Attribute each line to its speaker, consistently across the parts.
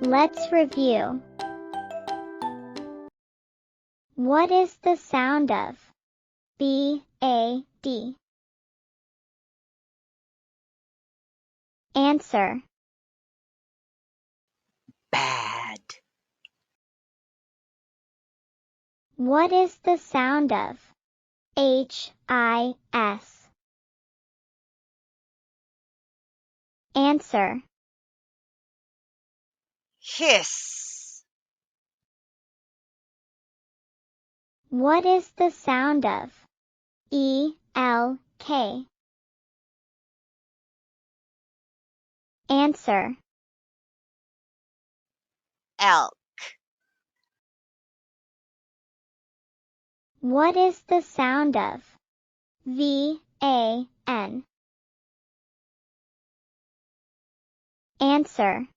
Speaker 1: Let's review. What is the sound of B-A-D? Answer.
Speaker 2: Bad.
Speaker 1: What is the sound of H-I-S? Answer.
Speaker 2: Hiss.
Speaker 1: What is the sound of E-L-K? Answer.
Speaker 2: Elk.
Speaker 1: What is the sound of V-A-N? Answer.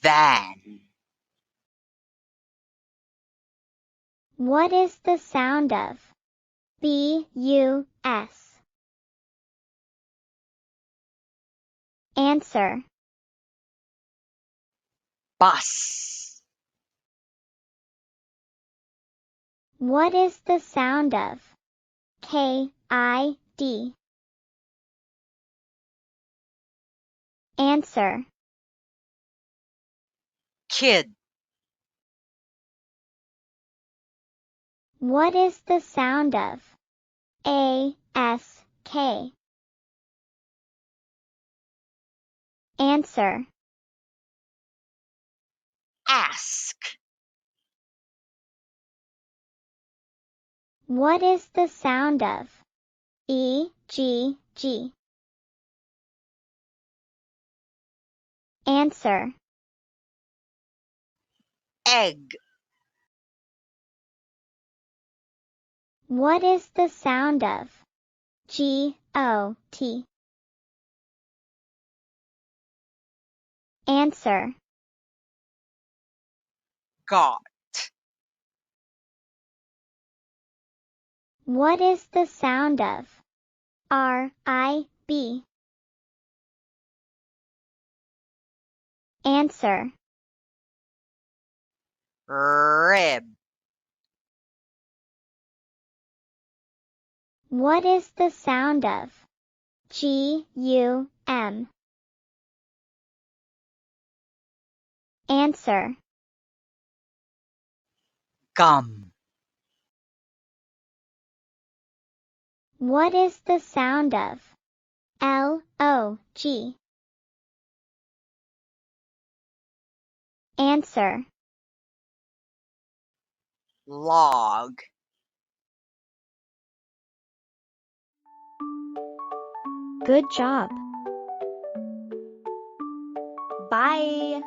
Speaker 2: Van.
Speaker 1: What is the sound of B-U-S? Answer.
Speaker 2: Bus.
Speaker 1: What is the sound of K-I-D? Answer.
Speaker 2: Kid.
Speaker 1: What is the sound of A-S-K? Answer.
Speaker 2: Ask.
Speaker 1: What is the sound of E-G-G? Answer.
Speaker 2: Egg.
Speaker 1: What is the sound of G-O-T? Answer.
Speaker 2: Got.
Speaker 1: What is the sound of R-I-B? Answer.
Speaker 2: Rib.
Speaker 1: What is the sound of G-U-M? Answer.
Speaker 2: Gum.
Speaker 1: What is the sound of L-O-G? Answer.
Speaker 2: Log.
Speaker 1: Good job. Bye.